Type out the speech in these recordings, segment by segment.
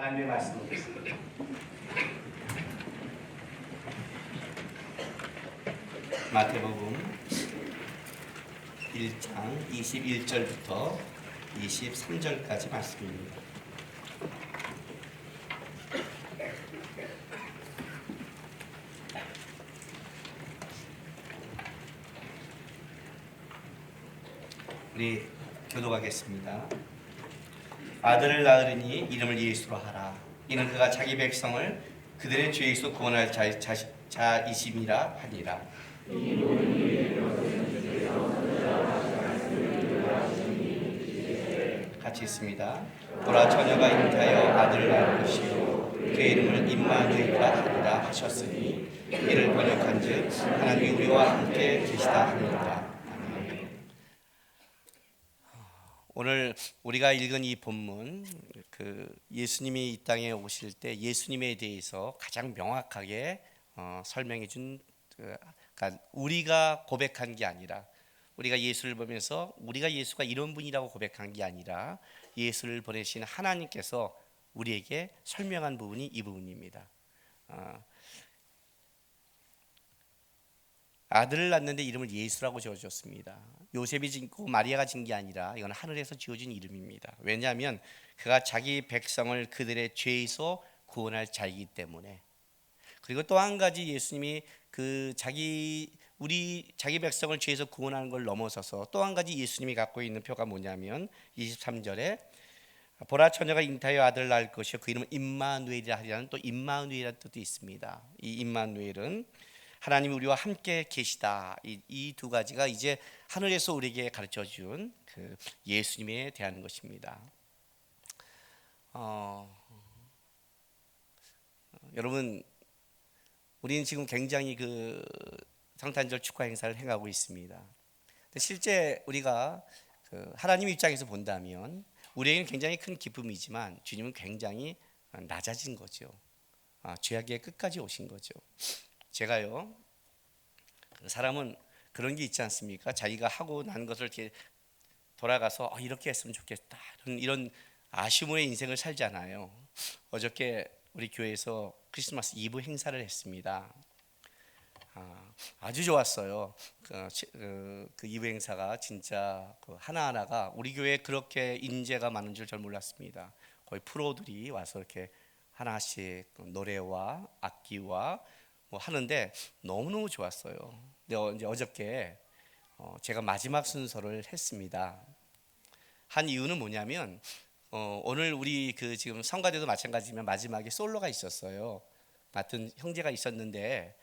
하나님의 말씀을 듣습니다. 마태복음 1장 21절부터 23절까지 말씀입니다. 우리 교독하겠습니다. 아들을 낳으리니 이름을 예수로 하라. 이는 그가 자기 백성을 그들의 죄에서 구원할 자이심이라 하니라. 같이 있습니다. 보라, 처녀가 잉태하여 아들을 낳을 것이요 그의 이름을 임마누엘이라 하리라 하셨으니 이를 번역한즉 하나님이 우리와 함께 계시다 하니라. 오늘 우리가 읽은 이 본문, 예수님이 이 땅에 오실 때 예수님에 대해서 가장 명확하게 설명해 준, 그러니까 우리가 고백한 게 아니라, 우리가 예수를 보면서 우리가 예수가 이런 분이라고 고백한 게 아니라 예수를 보내신 하나님께서 우리에게 설명한 부분이 이 부분입니다. 아들을 낳는데 이름을 예수라고 지어줬습니다. 요셉이 짓고 마리아가 지은 게 아니라 이건 하늘에서 지어진 이름입니다. 왜냐하면 그가 자기 백성을 그들의 죄에서 구원할 자이기 때문에. 그리고 또 한 가지, 예수님이 자기 백성을 죄에서 구원하는 걸 넘어서서 또 한 가지 예수님이 갖고 있는 표가 뭐냐면 23절에 보라, 처녀가 잉태하여 아들을 낳을 것이요 그 이름은 임마누엘이라 하리라는 또 임마누엘이라는 뜻도 있습니다. 이 임마누엘은 하나님이 우리와 함께 계시다. 이 두 가지가 이제 하늘에서 우리에게 가르쳐 준 예수님에 대한 것입니다. 여러분, 우리는 지금 굉장히 성탄절 축하 행사를 행하고 있습니다. 근데 실제 우리가 하나님 입장에서 본다면 우리에게는 굉장히 큰 기쁨이지만 주님은 굉장히 낮아진 거죠. 죄악의 끝까지 오신 거죠. 제가요, 사람은 그런 게 있지 않습니까? 자기가 하고 난 것을 이렇게 돌아가서 이렇게 했으면 좋겠다, 이런 아쉬움의 인생을 살잖아요. 어저께 우리 교회에서 크리스마스 이브 행사를 했습니다. 아주 좋았어요. 그 이브 행사가 진짜 하나하나가 우리 교회에 그렇게 인재가 많은 줄 잘 몰랐습니다. 거의 프로들이 와서 이렇게 하나씩 노래와 악기와 하는데 너무너무 좋았어요. 근데 이제 어저께 제가 마지막 순서를 했습니다. 한 이유는 뭐냐면 오늘 우리 지금 성가대도 마찬가지지만 마지막에 솔로가 있었어요. 같은 형제가 있었는데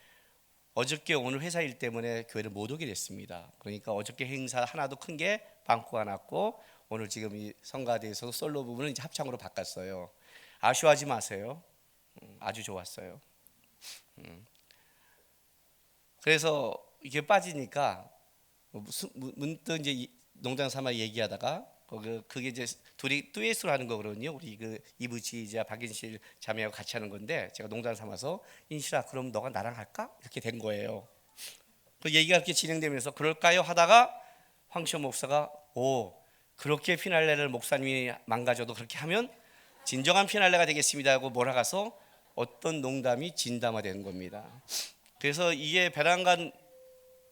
어저께 오늘 회사 일 때문에 교회를 못 오게 됐습니다. 그러니까 어저께 행사 하나도 큰 게 방구가 났고 오늘 지금 이 성가대에서 솔로 부분은 이제 합창으로 바꿨어요. 아쉬워하지 마세요. 아주 좋았어요. 그래서 이게 빠지니까 문득 이제 농담 삼아 얘기하다가 그게 이제 둘이 듀엣으로 하는 거거든요. 우리 이부지자 박인실 자매하고 같이 하는 건데 제가 농담 삼아서 인실아, 그럼 너가 나랑 할까? 이렇게 된 거예요. 그 얘기가 이렇게 진행되면서 그럴까요? 하다가 황시호 목사가 그렇게 피날레를 목사님이 망가져도 그렇게 하면 진정한 피날레가 되겠습니다 하고 몰아가서 어떤 농담이 진담화된 겁니다. 그래서 이게 배란간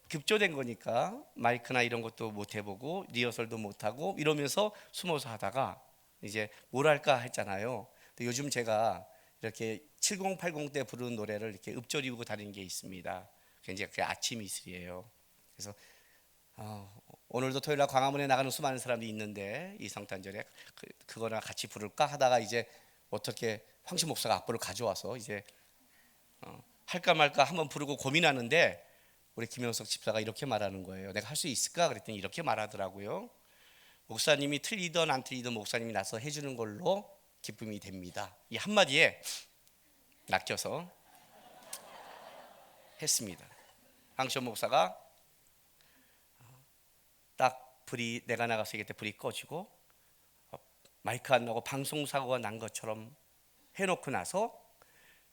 급조된 거니까 마이크나 이런 것도 못 해보고 리허설도 못 하고 이러면서 숨어서 하다가 이제 뭘 할까 했잖아요. 근데 요즘 제가 이렇게 7080 때 부르는 노래를 이렇게 읊조리고 다니는 게 있습니다. 굉장히 아침 이슬이에요. 그래서 오늘도 토요일날 광화문에 나가는 수많은 사람들이 있는데 이 성탄절에 그거랑 같이 부를까 하다가 이제 어떻게 황시 목사가 악보를 가져와서 이제 할까 말까 한번 부르고 고민하는데 우리 김영석 집사가 이렇게 말하는 거예요. 내가 할 수 있을까? 그랬더니 이렇게 말하더라고요. 목사님이 틀리든 안 틀리든 목사님이 나서 해주는 걸로 기쁨이 됩니다. 이 한마디에 낚여서 했습니다. 황시호 목사가 딱 내가 나가서 얘기할 때 불이 꺼지고 마이크 안 나고 방송사고가 난 것처럼 해놓고 나서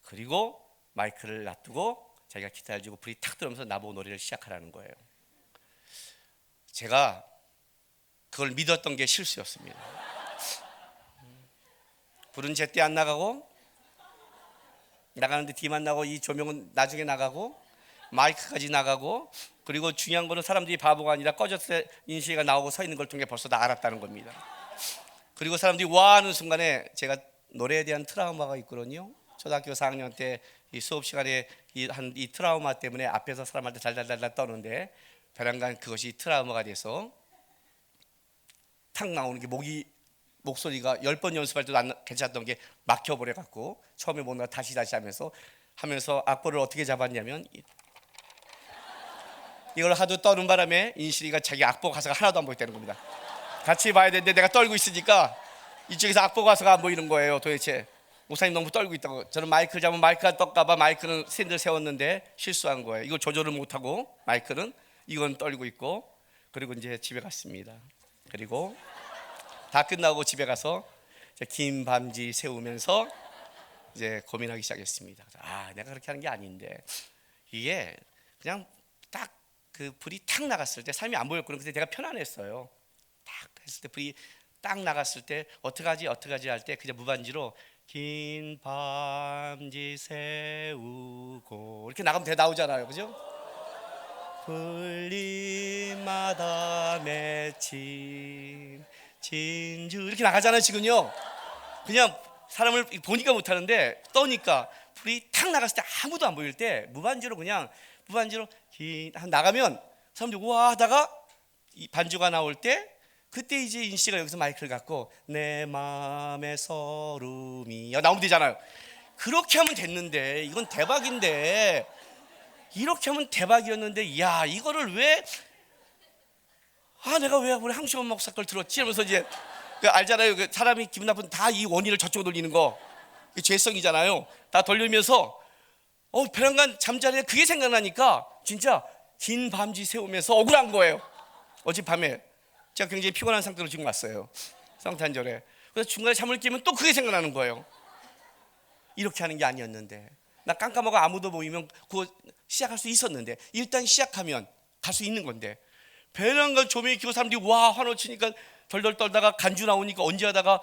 그리고 마이크를 놔두고 자기가 기타를 주고 불이 탁 들어오면서 나보고 노래를 시작하라는 거예요. 제가 그걸 믿었던 게 실수였습니다. 불은 제때 안 나가고, 나가는데 뒤만 나고, 이 조명은 나중에 나가고, 마이크까지 나가고, 그리고 중요한 거는 사람들이 바보가 아니라 꺼졌을 때 인식이가 나오고 서 있는 걸 통해 벌써 다 알았다는 겁니다. 그리고 사람들이 와 하는 순간에 제가 노래에 대한 트라우마가 있거든요. 초등학교 4학년 때 이 수업 시간에 이 트라우마 때문에 앞에서 사람한테 달달달달 떠는데 배란간 그것이 트라우마가 돼서 탁 나오는 게 목소리가 10번 연습할 때도 안 괜찮았던 게 막혀버려 갖고 처음에 뭔가 다시 하면서 악보를 어떻게 잡았냐면 이걸 하도 떠는 바람에 인실이가 자기 악보 가사가 하나도 안 보이다는 겁니다. 같이 봐야 되는데 내가 떨고 있으니까 이쪽에서 악보 가사가 안 보이는 거예요. 도대체 목사님 너무 떨고 있다고. 저는 마이크를 잡으면 마이크가 뜰까봐 마이크는 스탠드를 세웠는데 실수한 거예요. 이걸 조절을 못하고 마이크는 이건 떨고 있고. 그리고 이제 집에 갔습니다. 그리고 다 끝나고 집에 가서 긴 밤지 세우면서 이제 고민하기 시작했습니다. 내가 그렇게 하는 게 아닌데 이게 그냥 딱 그 불이 탁 나갔을 때 삶이 안 보였거든요. 근데 내가 편안했어요. 딱 했을 때 불이 딱 나갔을 때 어떡하지 할 때 그냥 무반주로 긴 밤지 세우고 이렇게 나가면 나오잖아요. 그죠? 풀잎마다 맺힌 진주 이렇게 나가잖아요. 지금요 그냥 사람을 보니까 못하는데 떠니까 불이 탁 나갔을 때 아무도 안 보일 때 무반주로 나가면 사람들이 우와 하다가 이 반주가 나올 때 그때 이제 인씨가 여기서 마이크를 갖고 내 마음의 서름이 나오면 되잖아요. 그렇게 하면 됐는데 이건 대박인데 이렇게 하면 대박이었는데 이거를 왜 내가 왜 우리 항시원 목사 걸 들었지? 이러면서 이제 알잖아요. 사람이 기분 나쁜 다 이 원인을 저쪽으로 돌리는 거 죄성이잖아요. 다 돌리면서 베란간 잠자리에 그게 생각나니까 진짜 긴 밤지 세우면서 억울한 거예요. 어젯밤에 제가 굉장히 피곤한 상태로 지금 왔어요. 성탄절에. 그래서 중간에 잠을 깨면 또 그게 생각나는 거예요. 이렇게 하는 게 아니었는데 나 깜깜하고 아무도 모이면 그거 시작할 수 있었는데 일단 시작하면 갈 수 있는 건데 베란간 조명이 켜고 사람들이 와 환호 치니까 덜덜 떨다가 간주 나오니까 언제 하다가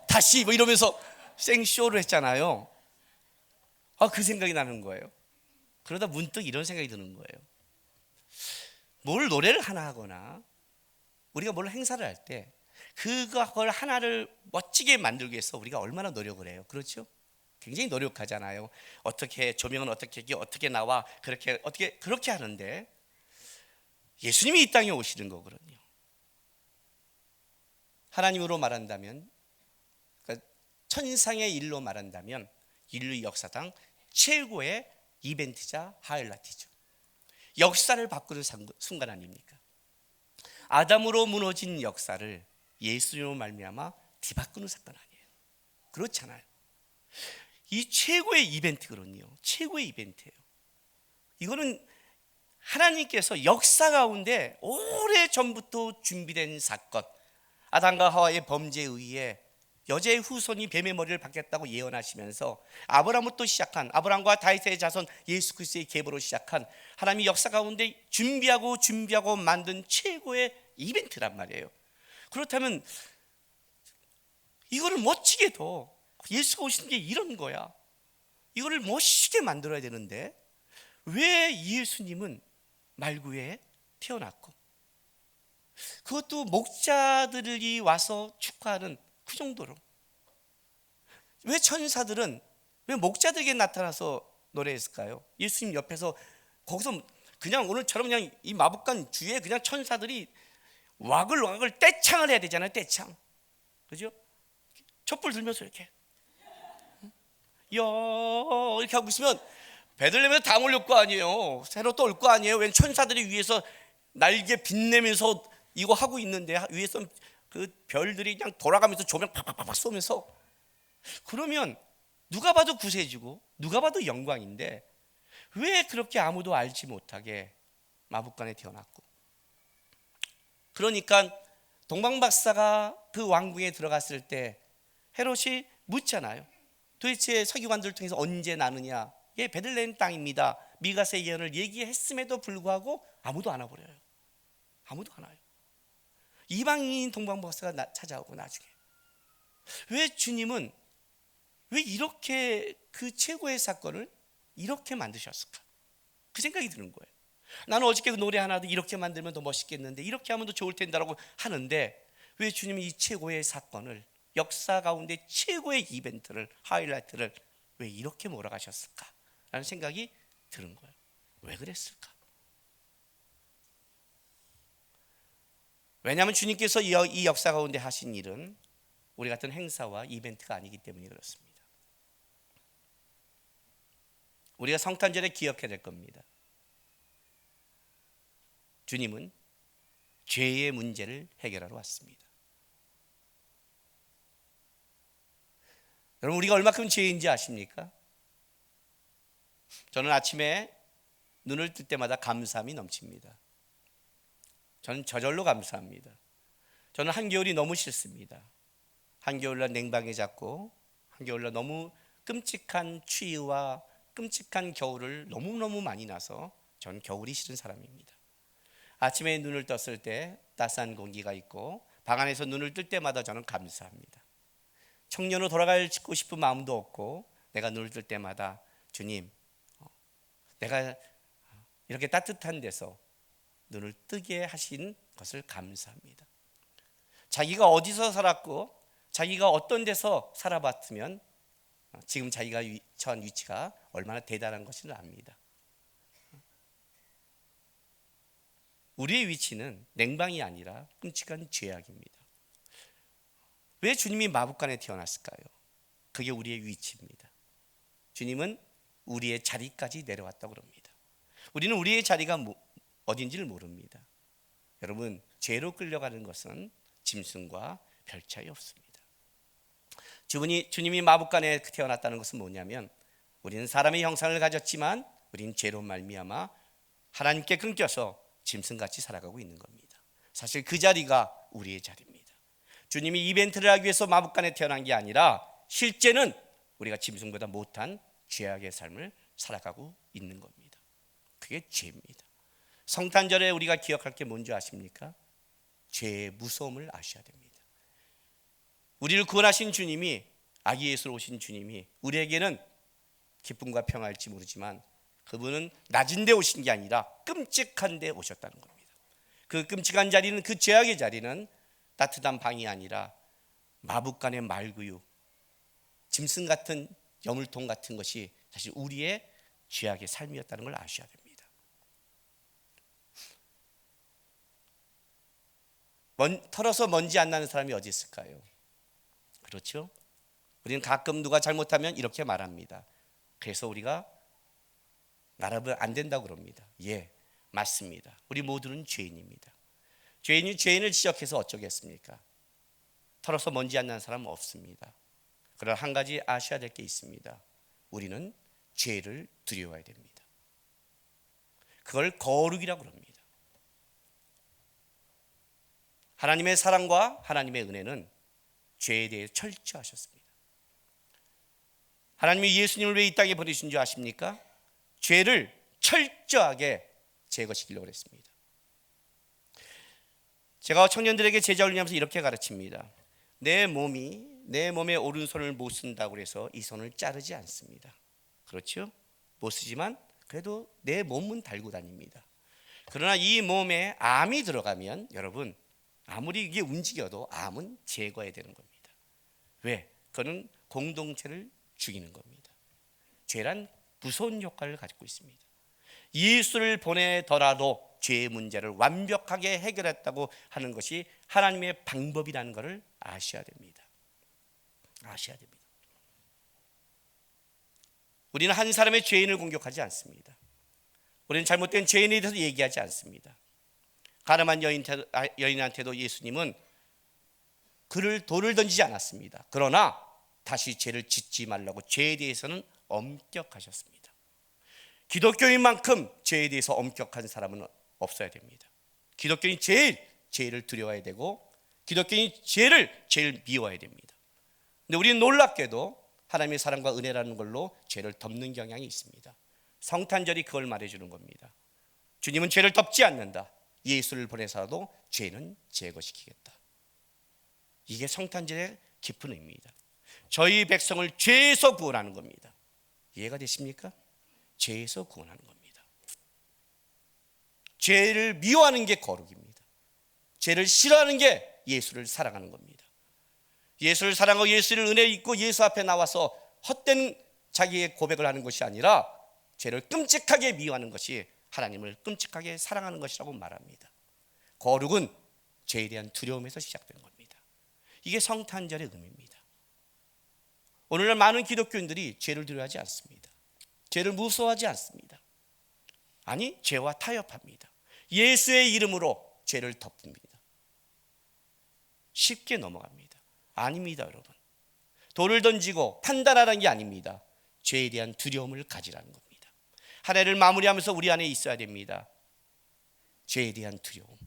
다시 이러면서 생쇼를 했잖아요. 그 생각이 나는 거예요. 그러다 문득 이런 생각이 드는 거예요. 뭘 노래를 하나 하거나 우리가 뭘 행사를 할 때 그걸 하나를 멋지게 만들기 위해서 우리가 얼마나 노력을 해요. 그렇죠? 굉장히 노력하잖아요. 어떻게 조명은 어떻게 나와 그렇게 하는데 예수님이 이 땅에 오시는 거거든요. 하나님으로 말한다면 그러니까 천상의 일로 말한다면 인류 역사상 최고의 이벤트자 하이라이트죠. 역사를 바꾸는 순간 아닙니까? 아담으로 무너진 역사를 예수님으로 말미암아 뒤바꾸는 사건 아니에요. 그렇잖아요. 이 최고의 이벤트거든요. 최고의 이벤트예요. 이거는 하나님께서 역사 가운데 오래전부터 준비된 사건, 아담과 하와의 범죄에 의해 여자의 후손이 뱀의 머리를 받겠다고 예언하시면서 아브라함부터 시작한 아브라함과 다윗의 자손 예수 그리스도의 계보로 시작한 하나님이 역사 가운데 준비하고 만든 최고의 이벤트란 말이에요. 그렇다면 이거를 멋지게도 예수가 오시는 게 이런 거야. 이거를 멋지게 만들어야 되는데 왜 예수님은 말구에 태어났고 그것도 목자들이 와서 축하하는 그 정도로 왜 천사들은 왜 목자들에게 나타나서 노래했을까요? 예수님 옆에서 거기서 그냥 오늘처럼 그냥 이 마법관 주위에 그냥 천사들이 와글와글 떼창을 해야 되잖아요. 떼창, 그죠? 촛불 들면서 이렇게 이렇게 하고 있으면 베들레헴에서 다 몰릴 거 아니에요. 새로 또 올 거 아니에요. 웬 천사들이 위에서 날개 빛내면서 이거 하고 있는데 위에서 그 별들이 그냥 돌아가면서 조명 팍팍팍 쏘면서 그러면 누가 봐도 구세주고 누가 봐도 영광인데 왜 그렇게 아무도 알지 못하게 마법관에 태어났고 그러니까 동방박사가 그 왕궁에 들어갔을 때 헤롯이 묻잖아요. 도대체 서기관들을 통해서 언제 나느냐? 예, 베들레헴 땅입니다. 미가세 예언을 얘기했음에도 불구하고 아무도 안 와버려요. 아무도 안 와요. 이방인 동방박사가 찾아오고 나중에 왜 주님은 왜 이렇게 그 최고의 사건을 이렇게 만드셨을까? 그 생각이 드는 거예요. 나는 어저께 그 노래 하나도 이렇게 만들면 더 멋있겠는데, 이렇게 하면 더 좋을 텐데라고 하는데, 왜 주님이 이 최고의 사건을, 역사 가운데 최고의 이벤트를, 하이라이트를 왜 이렇게 몰아가셨을까? 라는 생각이 드는 거예요. 왜 그랬을까? 왜냐하면 주님께서 이 역사 가운데 하신 일은 우리 같은 행사와 이벤트가 아니기 때문에 그렇습니다. 우리가 성탄절에 기억해야 될 겁니다. 주님은 죄의 문제를 해결하러 왔습니다. 여러분, 우리가 얼마큼 죄인지 아십니까? 저는 아침에 눈을 뜰 때마다 감사함이 넘칩니다. 저는 저절로 감사합니다. 저는 한겨울이 너무 싫습니다. 한겨울날 냉방에 잤고, 한겨울날 너무 끔찍한 추위와 끔찍한 겨울을 너무너무 많이 나서 저는 겨울이 싫은 사람입니다. 아침에 눈을 떴을 때 따스한 공기가 있고 방 안에서 눈을 뜰 때마다 저는 감사합니다. 청년으로 돌아가고 싶은 마음도 없고, 내가 눈을 뜰 때마다 주님, 내가 이렇게 따뜻한 데서 눈을 뜨게 하신 것을 감사합니다. 자기가 어디서 살았고 자기가 어떤 데서 살아봤으면 지금 자기가 처한 위치가 얼마나 대단한 것인지 압니다. 우리의 위치는 냉방이 아니라 끔찍한 죄악입니다. 왜 주님이 마부간에 태어났을까요? 그게 우리의 위치입니다. 주님은 우리의 자리까지 내려왔다고 합니다. 우리는 우리의 자리가 어딘지를 모릅니다. 여러분, 죄로 끌려가는 것은 짐승과 별 차이 없습니다. 주님이 마부간에 태어났다는 것은 뭐냐면, 우리는 사람의 형상을 가졌지만 우리는 죄로 말미암아 하나님께 끊겨서 짐승같이 살아가고 있는 겁니다. 사실 그 자리가 우리의 자리입니다. 주님이 이벤트를 하기 위해서 마부간에 태어난 게 아니라 실제는 우리가 짐승보다 못한 죄악의 삶을 살아가고 있는 겁니다. 그게 죄입니다. 성탄절에 우리가 기억할 게 뭔지 아십니까? 죄의 무서움을 아셔야 됩니다. 우리를 구원하신 주님이, 아기 예수로 오신 주님이 우리에게는 기쁨과 평화일지 모르지만 그분은 낮은 데 오신 게 아니라 끔찍한 데 오셨다는 겁니다. 그 끔찍한 자리는, 그 죄악의 자리는 따뜻한 방이 아니라 마부간의 말구유, 짐승 같은 여물통 같은 것이 사실 우리의 죄악의 삶이었다는 걸 아셔야 됩니다. 털어서 먼지 안 나는 사람이 어디 있을까요? 그렇죠? 우리는 가끔 누가 잘못하면 이렇게 말합니다. 그래서 우리가 나라면 안 된다고 그럽니다. 예, 맞습니다. 우리 모두는 죄인입니다. 죄인이 죄인을 지적해서 어쩌겠습니까? 털어서 먼지 안 나는 사람은 없습니다. 그러나 한 가지 아셔야 될 게 있습니다. 우리는 죄를 두려워해야 됩니다. 그걸 거룩이라고 합니다. 하나님의 사랑과 하나님의 은혜는 죄에 대해 철저하셨습니다. 하나님이 예수님을 왜 이 땅에 보내신 줄 아십니까? 죄를 철저하게 제거시키려고 했습니다. 제가 청년들에게 제자 훈련하면서 이렇게 가르칩니다. 내 몸에 오른손을 못 쓴다고 해서 이 손을 자르지 않습니다. 그렇죠? 못 쓰지만 그래도 내 몸은 달고 다닙니다. 그러나 이 몸에 암이 들어가면 여러분, 아무리 이게 움직여도 암은 제거해야 되는 겁니다. 왜? 그거는 공동체를 죽이는 겁니다. 죄란 무서운 효과를 가지고 있습니다. 예수를 보내더라도 죄의 문제를 완벽하게 해결했다고 하는 것이 하나님의 방법이라는 것을 아셔야 됩니다. 아셔야 됩니다. 우리는 한 사람의 죄인을 공격하지 않습니다. 우리는 잘못된 죄인에 대해서 얘기하지 않습니다. 가늠한 여인한테도 예수님은 그를 돌을 던지지 않았습니다. 그러나 다시 죄를 짓지 말라고 죄에 대해서는 엄격하셨습니다. 기독교인만큼 죄에 대해서 엄격한 사람은 없어야 됩니다. 기독교인이 제일 죄를 두려워해야 되고 기독교인이 죄를 제일 미워해야 됩니다. 근데 우리는 놀랍게도 하나님의 사랑과 은혜라는 걸로 죄를 덮는 경향이 있습니다. 성탄절이 그걸 말해주는 겁니다. 주님은 죄를 덮지 않는다. 예수를 보내서라도 죄는 제거시키겠다. 이게 성탄절의 깊은 의미입니다. 저희 백성을 죄에서 구원하는 겁니다. 이해가 되십니까? 죄에서 구원하는 겁니다. 죄를 미워하는 게 거룩입니다. 죄를 싫어하는 게 예수를 사랑하는 겁니다. 예수를 사랑하고 예수를 은혜 있고 예수 앞에 나와서 헛된 자기의 고백을 하는 것이 아니라 죄를 끔찍하게 미워하는 것이 하나님을 끔찍하게 사랑하는 것이라고 말합니다. 거룩은 죄에 대한 두려움에서 시작된 겁니다. 이게 성탄절의 의미입니다. 오늘날 많은 기독교인들이 죄를 두려워하지 않습니다. 죄를 무서워하지 않습니다. 아니, 죄와 타협합니다. 예수의 이름으로 죄를 덮습니다. 쉽게 넘어갑니다. 아닙니다, 여러분. 돌을 던지고 판단하라는 게 아닙니다. 죄에 대한 두려움을 가지라는 겁니다. 한 해를 마무리하면서 우리 안에 있어야 됩니다. 죄에 대한 두려움.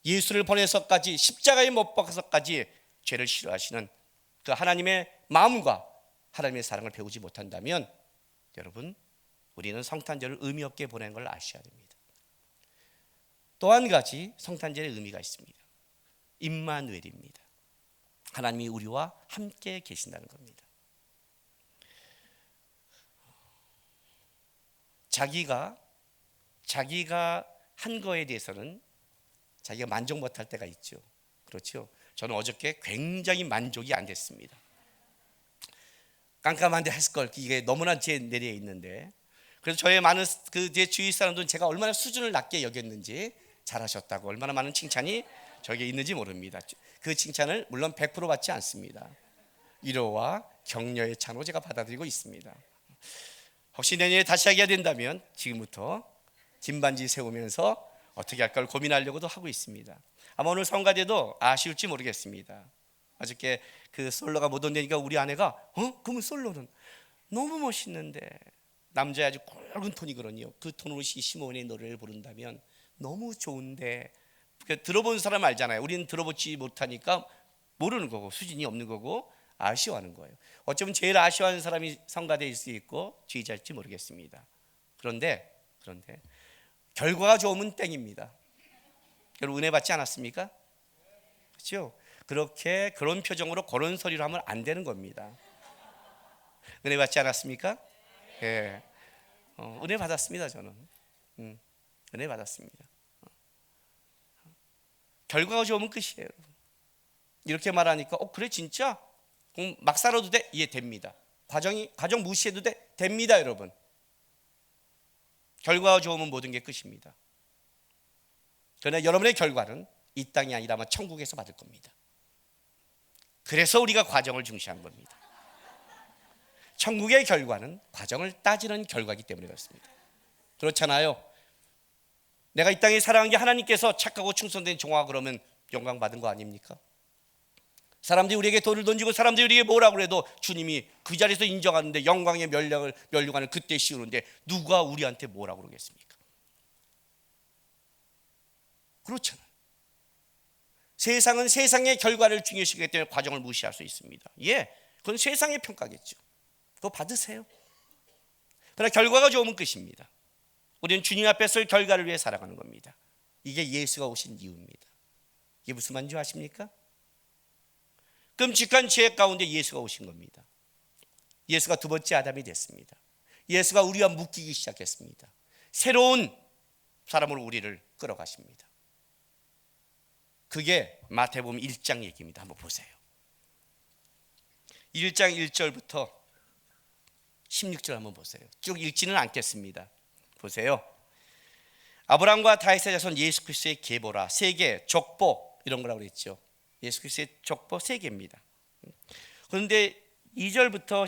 예수를 보내서까지 십자가에 못 박아서까지 죄를 싫어하시는 그 하나님의 마음과 하나님의 사랑을 배우지 못한다면 여러분, 우리는 성탄절을 의미 없게 보낸 걸 아셔야 됩니다. 또 한 가지 성탄절의 의미가 있습니다. 임마누엘입니다. 하나님이 우리와 함께 계신다는 겁니다. 자기가 한 거에 대해서는 자기가 만족 못할 때가 있죠. 그렇죠. 저는 어저께 굉장히 만족이 안 됐습니다. 깜깜한데 했을 걸, 이게 너무나 제 내리에 있는데, 그래서 저의 많은 제 주위 사람들은 제가 얼마나 수준을 낮게 여겼는지, 잘하셨다고 얼마나 많은 칭찬이 저에게 있는지 모릅니다. 그 칭찬을 물론 100% 받지 않습니다. 위로와 격려의 찬으로 제가 받아들이고 있습니다. 혹시 내년에 다시 하게 된다면 지금부터 진반지 세우면서 어떻게 할까 고민하려고도 하고 있습니다. 아마 오늘 성가대도 아쉬울지 모르겠습니다. 어저께 그 솔로가 못 온다니까 우리 아내가 그러면 솔로는 너무 멋있는데, 남자의 아주 굵은 톤이거든요. 그 톤으로 시모은의 노래를 부른다면 너무 좋은데, 들어본 사람 알잖아요. 우리는 들어보지 못하니까 모르는 거고 수준이 없는 거고 아쉬워하는 거예요. 어쩌면 제일 아쉬워하는 사람이 성가대일 수 있고 지휘자일지 모르겠습니다. 그런데 결과가 좋으면 땡입니다. 여러분 은혜 받지 않았습니까? 그렇죠? 그런 표정으로 그런 소리를 하면 안 되는 겁니다. 은혜 받지 않았습니까? 예. 은혜 받았습니다. 저는 은혜 받았습니다. 결과가 좋으면 끝이에요. 여러분. 이렇게 말하니까 그래 진짜? 그럼 막 살아도 돼? 예, 됩니다. 과정 무시해도 돼? 됩니다, 여러분. 결과가 좋으면 모든 게 끝입니다. 그러나 여러분의 결과는 이 땅이 아니라 아마 천국에서 받을 겁니다. 그래서 우리가 과정을 중시한 겁니다. 천국의 결과는 과정을 따지는 결과이기 때문에 그렇습니다. 그렇잖아요. 내가 이 땅에 살아간 게 하나님께서 착하고 충성된 종아 그러면 영광 받은 거 아닙니까? 사람들이 우리에게 돌을 던지고 사람들이 우리에게 뭐라고 해도 주님이 그 자리에서 인정하는데 영광의 면류관을 그때 씌우는데 누가 우리한테 뭐라고 그러겠습니까? 그렇잖아요. 세상은 세상의 결과를 중요시하기 때문에 과정을 무시할 수 있습니다. 예, 그건 세상의 평가겠죠. 그거 받으세요. 그러나 결과가 좋으면 끝입니다. 우리는 주님 앞에 설 결과를 위해 살아가는 겁니다. 이게 예수가 오신 이유입니다. 이게 무슨 말인지 아십니까? 끔찍한 죄 가운데 예수가 오신 겁니다. 예수가 두 번째 아담이 됐습니다. 예수가 우리와 묶이기 시작했습니다. 새로운 사람으로 우리를 끌어가십니다. 그게 마태복음 1장 얘기입니다. 한번 보세요. 1장 1절부터 16절 한번 보세요. 쭉 읽지는 않겠습니다. 보세요. 아브라함과 다윗의 자손 예수 그리스도의 계보라. 세계, 족보 이런 거라고 그랬죠. 예수 그리스도의 족보 세계입니다. 그런데 2절부터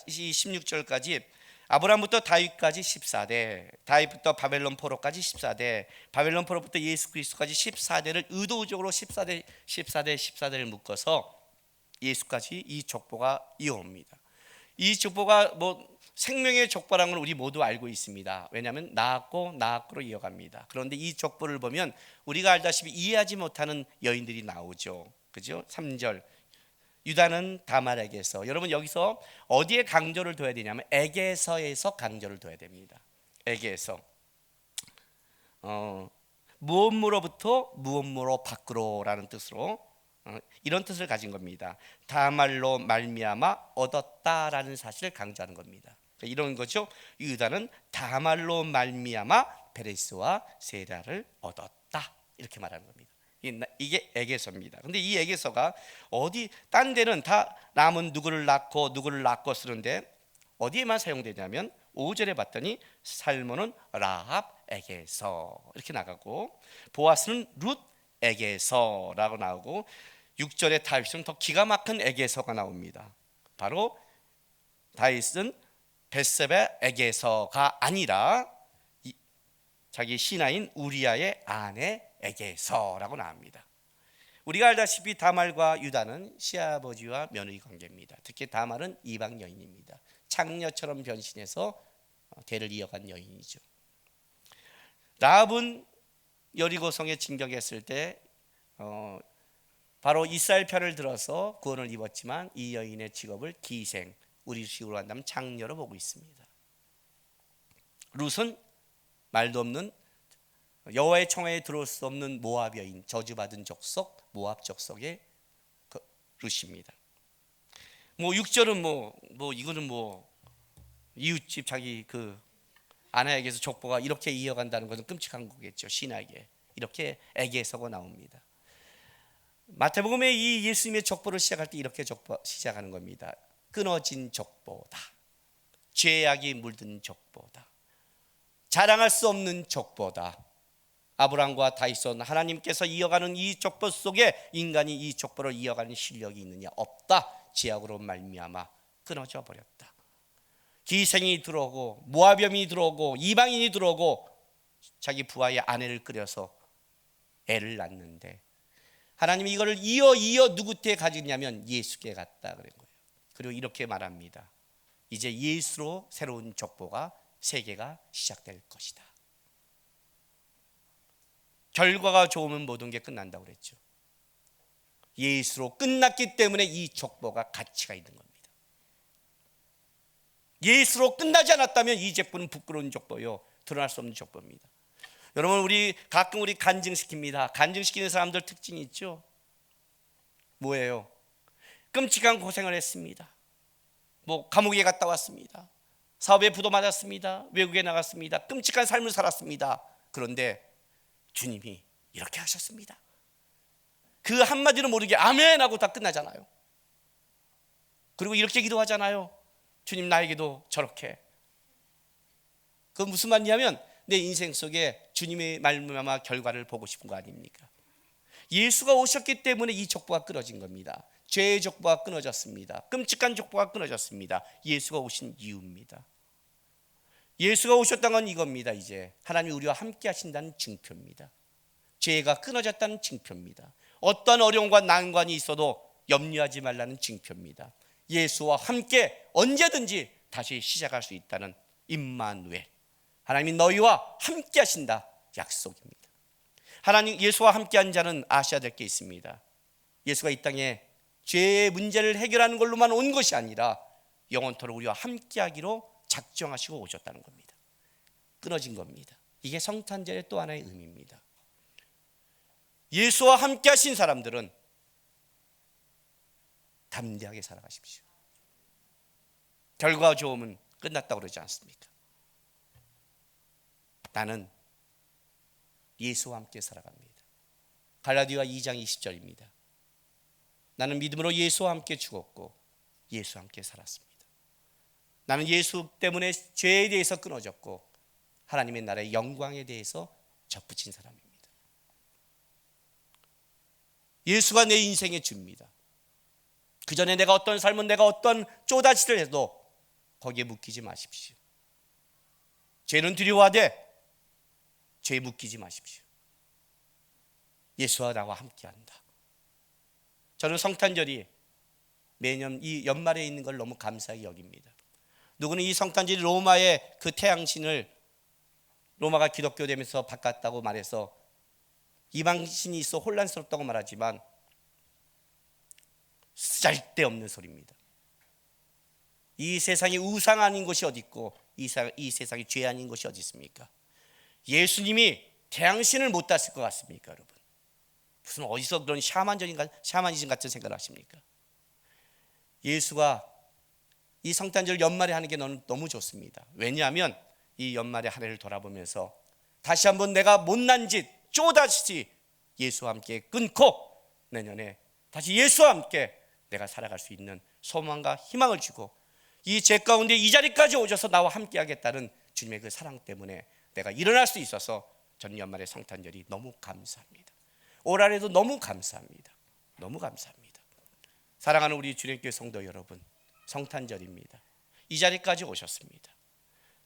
16절까지 아브라함부터 다윗까지 14대, 다윗부터 바벨론 포로까지 14대, 바벨론 포로부터 예수 그리스도까지 14대를 의도적으로 14대를 묶어서 예수까지 이 족보가 이어옵니다. 이 족보가 생명의 족보라는 걸 우리 모두 알고 있습니다. 왜냐하면 나았고로 이어갑니다. 그런데 이 족보를 보면 우리가 알다시피 이해하지 못하는 여인들이 나오죠. 그죠? 3절 유다는 다말에게서. 여러분 여기서 어디에 강조를 둬야 되냐면 에게서에서 강조를 둬야 됩니다. 에게서 무엇으로부터 무엇으로 밖으로라는 뜻으로 이런 뜻을 가진 겁니다. 다말로 말미암아 얻었다라는 사실을 강조하는 겁니다. 이런 거죠. 유다는 다말로 말미암아 베레스와 세라를 얻었다 이렇게 말하는 겁니다. 이게 에게서입니다. 근데 이 에게서가 어디 딴 데는 다 남은 누구를 낳고 쓰는데 어디에만 사용되냐면 5절에 봤더니 살몬은 라합에게서 이렇게 나가고 보아스는 룻에게서라고 나오고 6절에 다윗은 더 기가 막힌 에게서가 나옵니다. 바로 다윗은 벳세바에게서가 아니라 자기 신하인 우리아의 아내에게서라고 나옵니다. 우리가 알다시피 다말과 유다는 시아버지와 며느리 관계입니다. 특히 다말은 이방 여인입니다. 창녀처럼 변신해서 대를 이어간 여인이죠. 라합은 여리고성에 진격했을 때 바로 이스라엘 편을 들어서 구원을 입었지만 이 여인의 직업을 기생, 우리식으로 한다면 장녀로 보고 있습니다. 룻은 말도 없는 여호와의 청하에 들어올 수 없는 모압 여인, 저주받은 족속, 모압 족속의 룻입니다. 6절은 이거는 이웃집 자기 아내에게서 족보가 이렇게 이어간다는 것은 끔찍한 거겠죠. 신하에게 이렇게 에게서가 나옵니다. 마태복음에 이 예수님의 족보를 시작할 때 이렇게 시작하는 겁니다. 끊어진 족보다, 죄악이 물든 족보다, 자랑할 수 없는 족보다. 아브람과 다윗은 하나님께서 이어가는 이 족보 속에 인간이 이 족보를 이어가는 실력이 있느냐? 없다. 죄악으로 말미암아 끊어져 버렸다. 기생이 들어오고 모압염이 들어오고 이방인이 들어오고 자기 부하의 아내를 끌여서 애를 낳는데 하나님이 이거를 이어 누구께 가지냐면 예수께 갔다 그런 거예요. 그리고 이렇게 말합니다. 이제 예수로 새로운 족보가 세계가 시작될 것이다. 결과가 좋으면 모든 게 끝난다고 그랬죠. 예수로 끝났기 때문에 이 족보가 가치가 있는 겁니다. 예수로 끝나지 않았다면 이 족보는 부끄러운 족보요, 드러날 수 없는 족보입니다. 여러분, 가끔 우리 간증시킵니다. 간증시키는 사람들 특징이 있죠. 뭐예요? 끔찍한 고생을 했습니다. 감옥에 갔다 왔습니다. 사업에 부도 맞았습니다. 외국에 나갔습니다. 끔찍한 삶을 살았습니다. 그런데 주님이 이렇게 하셨습니다. 그 한마디로 모르게 아멘 하고 다 끝나잖아요. 그리고 이렇게 기도하잖아요. 주님, 나에게도 저렇게. 그건 무슨 말이냐면 내 인생 속에 주님의 말미암아 결과를 보고 싶은 거 아닙니까? 예수가 오셨기 때문에 이 족보가 끊어진 겁니다. 죄의 족보가 끊어졌습니다. 끔찍한 족보가 끊어졌습니다. 예수가 오신 이유입니다. 예수가 오셨다는 건 이겁니다. 이제 하나님이 우리와 함께 하신다는 증표입니다. 죄가 끊어졌다는 증표입니다. 어떤 어려움과 난관이 있어도 염려하지 말라는 증표입니다. 예수와 함께 언제든지 다시 시작할 수 있다는 임마누엘, 하나님이 너희와 함께 하신다 약속입니다. 하나님, 예수와 함께한 자는 아셔야 될 게 있습니다. 예수가 이 땅에 죄의 문제를 해결하는 걸로만 온 것이 아니라 영원토록 우리와 함께하기로 작정하시고 오셨다는 겁니다. 끊어진 겁니다. 이게 성탄절의 또 하나의 의미입니다. 예수와 함께 하신 사람들은 담대하게 살아가십시오. 결과가 좋으면 끝났다고 그러지 않습니까? 나는 예수와 함께 살아갑니다. 갈라디아 2장 20절입니다. 나는 믿음으로 예수와 함께 죽었고 예수와 함께 살았습니다. 나는 예수 때문에 죄에 대해서 끊어졌고 하나님의 나라의 영광에 대해서 접붙인 사람입니다. 예수가 내 인생의 주입니다. 그 전에 내가 어떤 삶은, 내가 어떤 쪼다시를 해도 거기에 묶이지 마십시오. 죄는 두려워하되 죄에 묶이지 마십시오. 예수와 나와 함께한다. 저는 성탄절이 매년 이 연말에 있는 걸 너무 감사히 여깁니다. 누구는 이 성탄절이 로마의 그 태양신을, 로마가 기독교 되면서 바꿨다고 말해서 이방신이 있어 혼란스럽다고 말하지만 쓸데없는 소리입니다. 이 세상에 우상 아닌 것이 어디 있고 이 세상에 죄 아닌 것이 어디 있습니까? 예수님이 태양신을 못 땄을 것 같습니까, 여러분? 무슨 어디서 그런 샤머니즘 같은 생각을 하십니까? 예수가 이 성탄절 연말에 하는 게 너무 좋습니다. 왜냐하면 이 연말의 한 해를 돌아보면서 다시 한번 내가 못난 짓 쪼다시 예수와 함께 끊고 내년에 다시 예수와 함께 내가 살아갈 수 있는 소망과 희망을 주고 이 죄 가운데 이 자리까지 오셔서 나와 함께 하겠다는 주님의 그 사랑 때문에 내가 일어날 수 있어서 전 연말의 성탄절이 너무 감사합니다. 올 한해도 너무 감사합니다. 너무 감사합니다. 사랑하는 우리 주님교회 성도 여러분, 성탄절입니다. 이 자리까지 오셨습니다.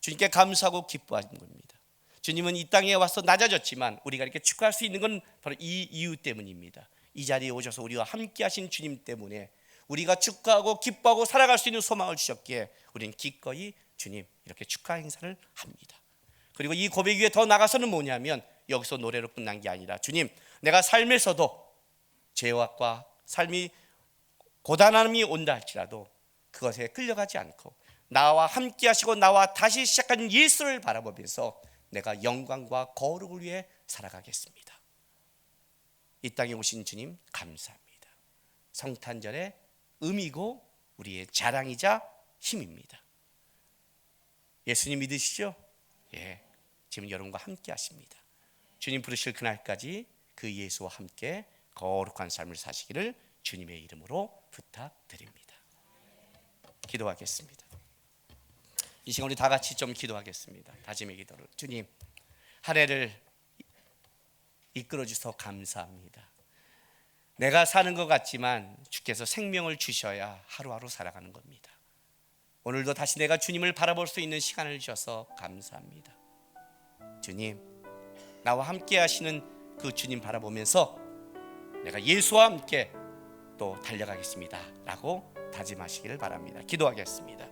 주님께 감사하고 기뻐하는 겁니다. 주님은 이 땅에 와서 낮아졌지만 우리가 이렇게 축하할 수 있는 건 바로 이 이유 때문입니다. 이 자리에 오셔서 우리와 함께 하신 주님 때문에 우리가 축하하고 기뻐하고 살아갈 수 있는 소망을 주셨기에 우리는 기꺼이 주님 이렇게 축하 행사를 합니다. 그리고 이 고백 위에 더 나가서는 뭐냐면 여기서 노래로 끝난 게 아니라 주님, 내가 삶에서도 죄악과 삶이 고단함이 온다 할지라도 그것에 끌려가지 않고 나와 함께 하시고 나와 다시 시작하는 예수를 바라보면서 내가 영광과 거룩을 위해 살아가겠습니다. 이 땅에 오신 주님 감사합니다. 성탄절의 의미고 우리의 자랑이자 힘입니다. 예수님 믿으시죠? 예, 지금 여러분과 함께 하십니다. 주님 부르실 그날까지 그 예수와 함께 거룩한 삶을 사시기를 주님의 이름으로 부탁드립니다. 기도하겠습니다. 이 시간 우리 다 같이 좀 기도하겠습니다. 다짐의 기도를. 주님, 한 해를 이끌어 주셔서 감사합니다. 내가 사는 것 같지만 주께서 생명을 주셔야 하루하루 살아가는 겁니다. 오늘도 다시 내가 주님을 바라볼 수 있는 시간을 주셔서 감사합니다. 주님, 나와 함께 하시는 그 주님 바라보면서 내가 예수와 함께 또 달려가겠습니다 라고 다짐하시기를 바랍니다. 기도하겠습니다.